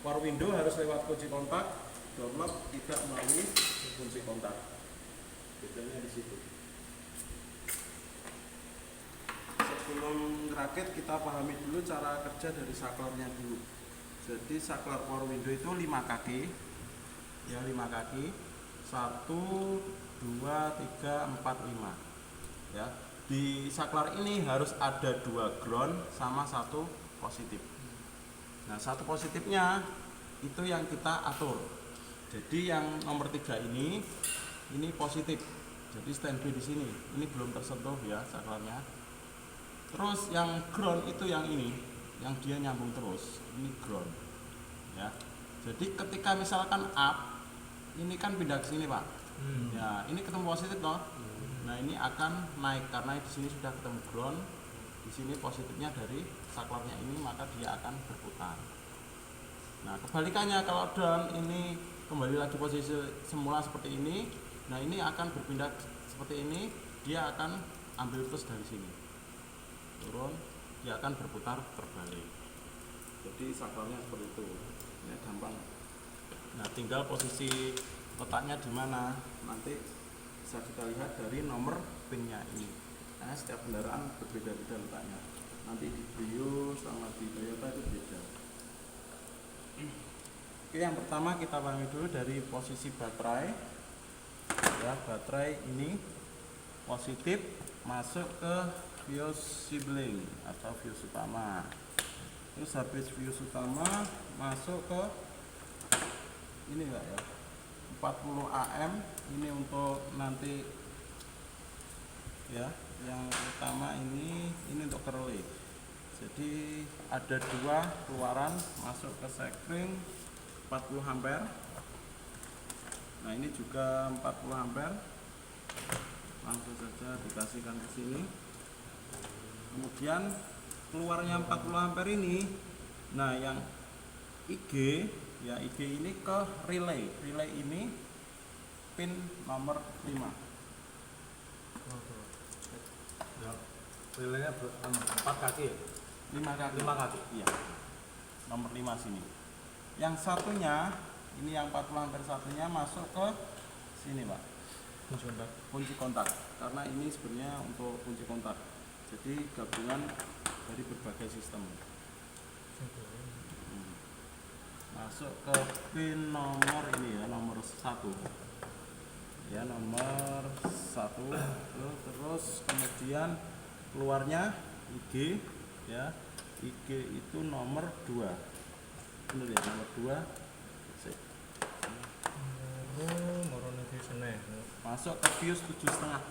power window harus lewat kunci kontak, door lock tidak melalui kunci kontak. Bedanya di situ. Sebelum ngerakit kita pahami dulu cara kerja dari saklarnya dulu. Jadi saklar power window itu 5 kaki. Ya, 5 kaki. 1 2 3 4 5. Ya. Di saklar ini harus ada 2 ground sama 1 positif. Nah, 1 positifnya itu yang kita atur. Jadi yang nomor 3 ini positif. Jadi standby di sini. Ini belum tersentuh ya saklarnya. Terus yang ground itu yang ini, yang dia nyambung terus. Ini ground. Ya. Jadi ketika misalkan up, ini kan pindah ke sini, Pak. Ya, ini ketemu positif toh. Nah, ini akan naik karena di sini sudah ketemu ground. Di sini positifnya dari saklarnya ini, maka dia akan berputar. Nah, kebalikannya kalau down ini kembali lagi posisi semula seperti ini. Nah, ini akan berpindah seperti ini, dia akan ambil terus dari sini. Turun, dia akan berputar terbalik. Jadi saklarnya seperti itu. Ya, gampang. Nah, tinggal posisi letaknya di mana. Nanti bisa kita lihat dari nomor pinnya ini. Karena setiap kendaraan berbeda-beda letaknya. Nanti di Brio sama di Toyota itu beda. Oke, yang pertama kita pahami dulu dari posisi baterai. Ya, baterai ini positif masuk ke fuse sibling atau fuse utama. Terus habis fuse utama masuk ke ini enggak ya, 40 AM ini untuk nanti ya, yang utama ini untuk relay. Jadi ada 2 keluaran masuk ke sekring 40 ampere. Nah, ini juga 40 ampere. Langsung saja dikasihkan ke sini. Kemudian keluarnya 40 ampere ini, nah yang IG ya, IG ini ke relay. Relay ini pin nomor 5. Ya, relaynya 4 kaki ya? 5 kaki. 5 kaki. Iya. Nomor 5 sini. Yang satunya ini yang 40 ampere satunya masuk ke sini, Pak. Kunci kontak. Karena ini sebenarnya untuk kunci kontak. Jadi gabungan dari berbagai sistem. Masuk ke pin nomor ini ya, nomor 1. Ya, nomor 1. Terus kemudian keluarnya IG ya. IG itu nomor 2. Benar ya, nomor 2. Masuk ke fuse 7,5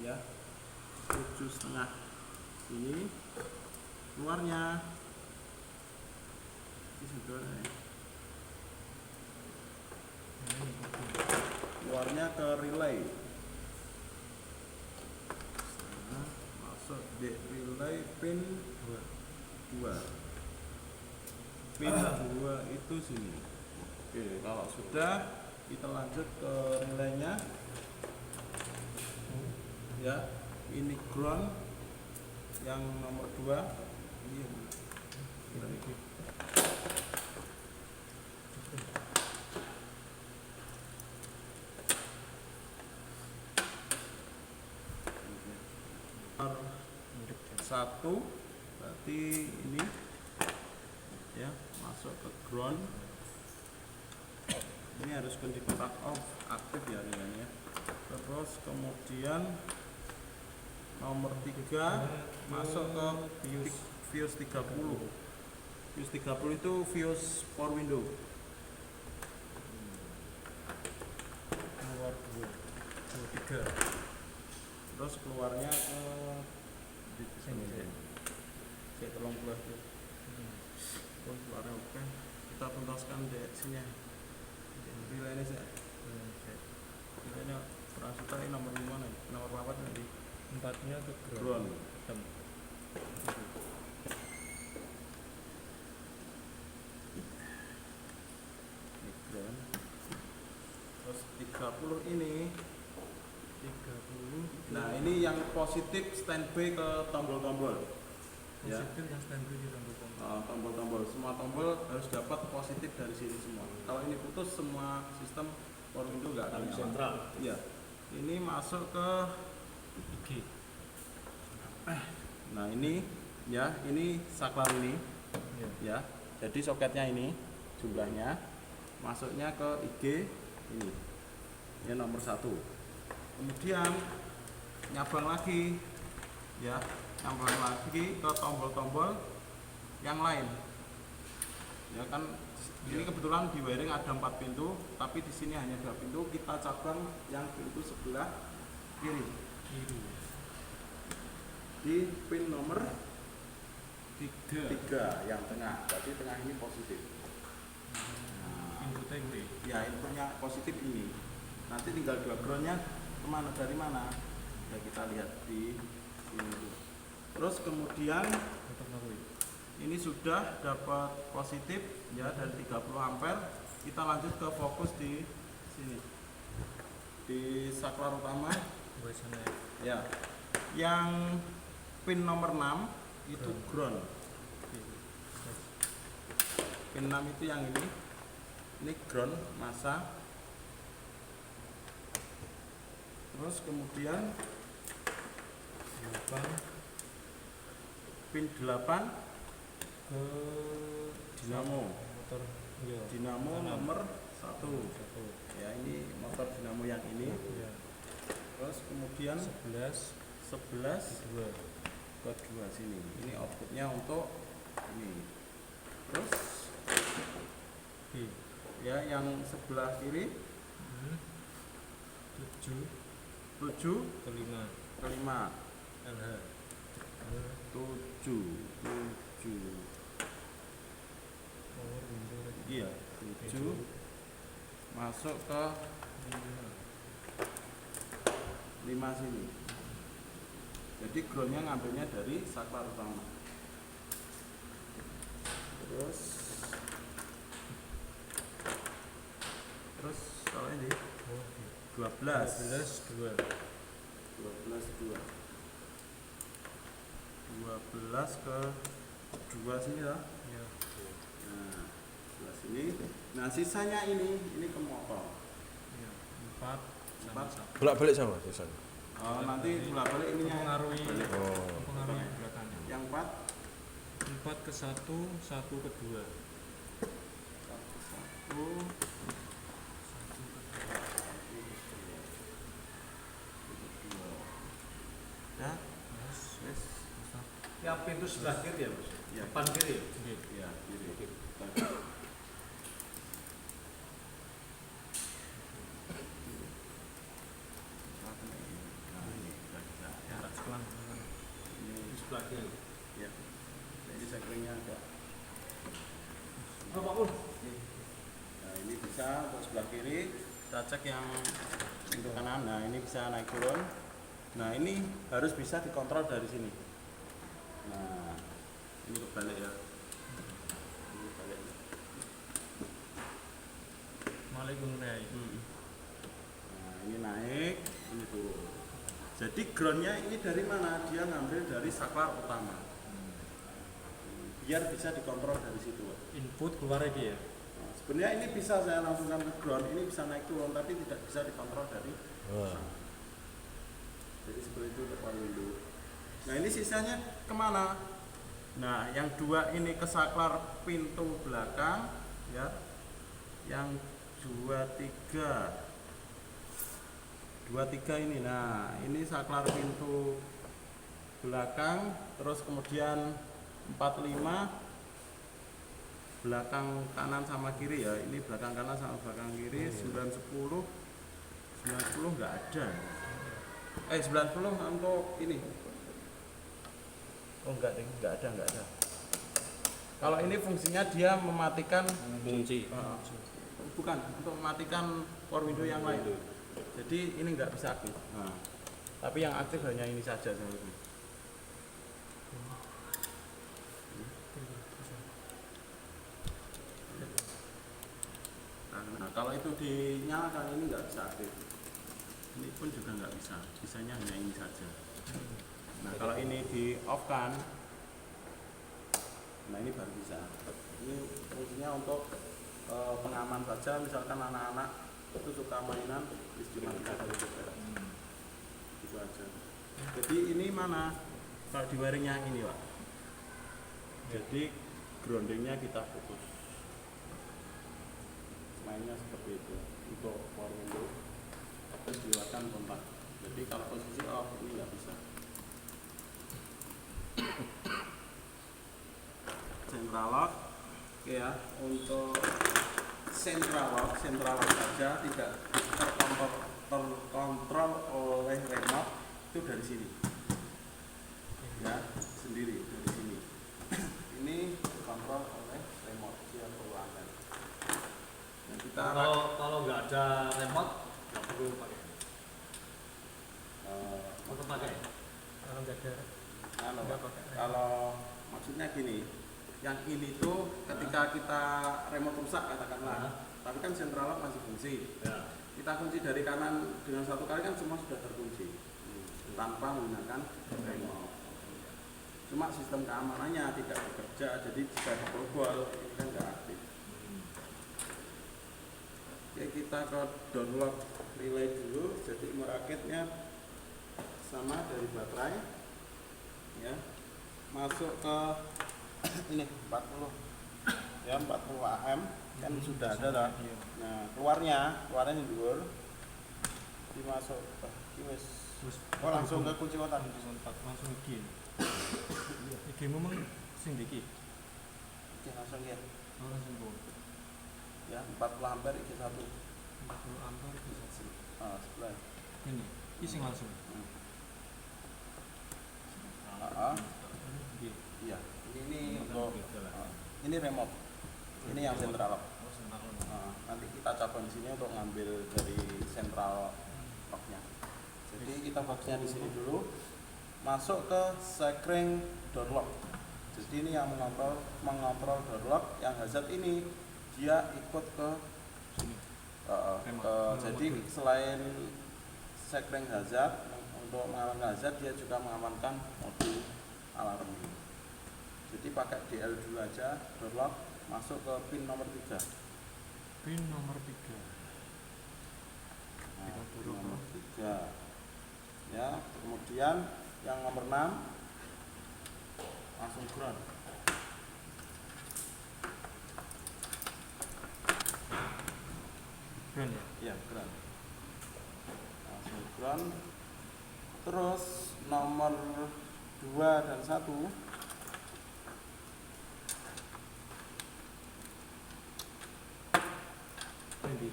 ya, 7,5 ini keluarnya ke relay. Nah, masuk di relay pin 2. Pin 2 itu sini. Oke, kalau sudah kita lanjut ke relaynya ya. Ini ground yang nomor 2 ini satu, berarti ini ya masuk ke ground. Ini harus kunci kontak off aktif ya relaynya. Terus kemudian nomor 3 masuk ke fuse 30. Fuse 30 itu fuse power window. Keluar 3. Terus keluarnya ke di sini. Saya tolong keluar dulu. Terus keluarnya oke. Kita tuntaskan di sini. Relaynya saya. Relaynya Prasuta ini nomor 5 nih. Nomor berapa tadi? 4-nya ke ground. Terus 30 ini 30. Nah, ini yang positif standby ke tombol-tombol. Positif yang standby di tombol-tombol. Tombol-tombol, semua tombol harus dapat positif sini semua. Kalau ini putus, semua sistem power window nggak akan Paling nyala. sentral. Iya. Ini masuk ke IG. nah ini ya, ini saklar ini Iya. ya. Jadi soketnya ini jumlahnya masuknya ke IG ini. Ini nomor 1. Kemudian nyabang lagi ya, nyabang lagi ke tombol-tombol yang lain. Ya kan ini kebetulan di wiring ada 4 pintu, tapi di sini hanya 2 pintu. Kita cabang yang pintu sebelah kiri. Di pin nomor 3 yang tengah. Berarti tengah ini positif. Inputnya ini. Ya, inputnya positif ini. Nanti tinggal dua groundnya kemana, dari mana? Ya kita lihat di sini. Terus kemudian ini sudah dapat positif ya dari 30 ampere. Kita lanjut ke fokus di sini. Di saklar utama ya. Yang pin nomor 6 itu ground. Pin 6 itu yang ini. Ini ground masa. Terus kemudian pin 8 ke dinamo. motor. Iya. Dinamo nomor 1. Satu. Ya, ini motor dinamo yang ini. Iya. Terus kemudian 11 2 ke 2 sini. Ini outputnya untuk ini. Terus B. ya yang sebelah kiri 7 7 ke 5 ke 5. LH. 7 Power window lagi. iya 7 masuk ke 5 sini. Jadi groundnya ngambilnya dari saklar utama. Terus kalau ini 12 2 ke 2 sini ya. ya. Nah, 12 ini. Nah, sisanya ini ke motor. Ya. 4 sama 4. 1. Bolak-balik sama sisanya. Oh, nanti bolak-balik ininya Mempengaruhi balik. Oh. mempengaruhi belakangnya. Yang 4 4 ke 1 ke 2. 1 ya. Yes. Yang pintu sebelah kiri ya, Bos? Ya. Depan kiri. Ya, kiri. Nah, ini udah bisa. Ya, Sebelah ini sebelah kiri. ya. Jadi saklingnya agak. Oh, Pak Ul. Nah, ini bisa untuk sebelah kiri. Kita cek yang untuk kanan. Nah, ini bisa naik turun. Nah, ini harus bisa dikontrol dari sini. Nah, ini kebalik ya. Ini kebalik. Malik mengenai. Nah, ini naik, ini turun. Jadi groundnya ini dari mana? Dia ngambil dari saklar utama. Biar bisa dikontrol dari situ. Input keluar lagi ya. Nah, sebenarnya ini bisa saya langsungkan ke ground, ini bisa naik turun, tapi tidak bisa dikontrol dari Wah. jadi seperti itu untuk power window. Nah, ini sisanya kemana? Nah, yang 2 ini ke saklar pintu belakang ya. Yang 23 ini. Nah, ini saklar pintu belakang, terus kemudian 45 belakang kanan sama kiri ya. Ini belakang kanan sama belakang kiri. 90 enggak ada. 90 untuk ini. Oh, enggak ada. Kalau ini fungsinya dia mematikan Kunci. bukan untuk mematikan power window yang lain. Jadi ini nggak bisa aktif. Nah, tapi yang aktif hanya ini saja sebenarnya. Nah, kalau itu dinyalakan ini nggak bisa aktif. Ini pun juga nggak bisa. Bisanya hanya ini saja. Nah, kalau ini di off kan, nah ini baru bisa. Ini fungsinya untuk pengaman saja, misalkan anak-anak itu suka mainan cuma 3 kali jepret itu aja. Jadi ini mana kalau di wiring yang ini Pak, jadi groundingnya kita putus, mainnya seperti itu untuk power window, terus diluarkan kontak. Jadi kalau posisi off ini nggak bisa. Central lock, oke ya. Untuk central lock saja tidak terkontrol oleh remote, itu dari sini ya, sendiri dari sini. Ini dikontrol oleh remote dia perulangan. Nah, kita kalau nggak ada remote nggak perlu pakai. Untuk pakai Kalau nggak ada nggak pakai. kalau maksudnya gini, yang ini tuh ketika kita remote rusak katakanlah, tapi kan central lock masih fungsi. ya. Kita kunci dari kanan dengan satu kali kan semua sudah terkunci tanpa menggunakan remote. Cuma sistem keamanannya tidak bekerja, jadi jika dibobol ini kan nggak aktif. Oke, kita ke download relay dulu. Jadi merakitnya sama dari baterai ya, masuk ke ini 40 ya, 40 am kan sudah ada dah. Nah keluarnya ini dulu dimasuk oh langsung ke kunci kotak langsung iki. Iki memang sing iki. oke langsung ya Langsung bu. ya 40 ampere iki 1 40 ampere bisa sih. sebelah Ini, iki sing langsung. Iki. iya ini untuk ini remote, ini yang central lock. Nanti kita coba di sini untuk ngambil dari central locknya. Jadi kita boxnya di sini dulu, masuk ke sekring door lock. Jadi ini yang mengontrol door lock. Yang hazard ini dia ikut ke Sini. jadi selain sekring hazard, untuk mengamankan hazard dia juga mengamankan modul alarm. Jadi pakai DL dulu aja, door lock, masuk ke pin nomor 3. Pin nomor 3. Nah, pin nomor 3. Ya, kemudian yang nomor 6 langsung ground. Ground ya? Iya, ground. Langsung ground. Terus nomor 2 dan 1 Ini.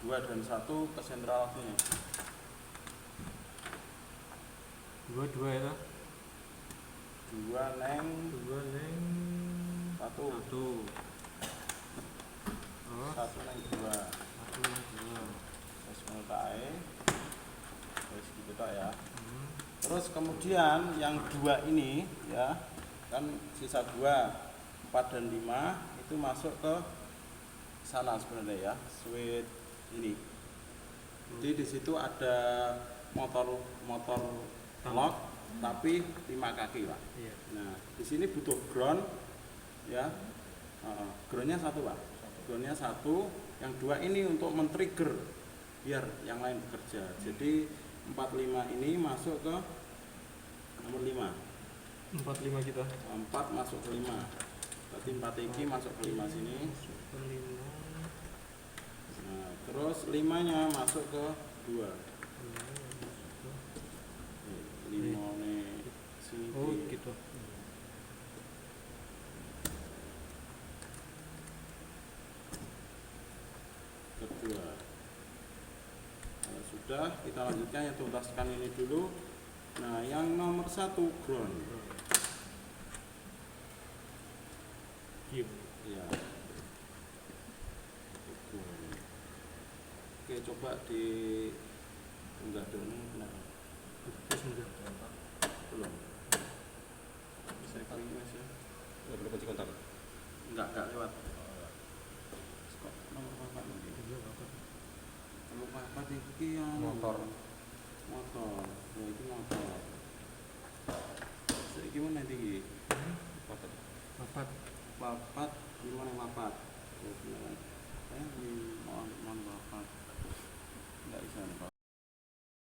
2 dan 1 ke sentral sini. 2 ya. 2 neng 2 neng 1. 1. Terus 1 neng 2. 1 neng 2. Terus mulai. Terus gitu tak ya. Terus kemudian yang 2 ini ya, kan sisa 2, 4 dan 5 itu masuk ke sana sebenarnya ya, switch ini. Jadi di situ ada motor lock tapi 5 kaki Pak. Iya. Nah di sini butuh ground ya, groundnya 1 Pak. Groundnya 1, yang 2 ini untuk men-trigger biar yang lain bekerja. Jadi 45 ini masuk ke nomor 5. 45 kita. 4 masuk ke 5. Berarti 4 iki masuk ke 5 sini. Masuk ke 5. Nah, terus 5-nya masuk ke 2. 5 nih sini. Oh, gitu. Kedua. Nah, sudah, kita lanjutkan yang tuntaskan ini dulu. Nah, yang nomor 1 ground. Diam. Ya. Ground. Oke, coba di enggak dulu kenapa? Terus enggak. Belum. Bisa kali Mas ya. Nggak perlu kunci kontak. Enggak lewat. Kok nomor papat ini? Iya, apa? Nomor papat iki yang Motor. Motor. Ya itu motor. Saiki mana iki? Apa? Papat. Papat gimana papat? Oh, beneran.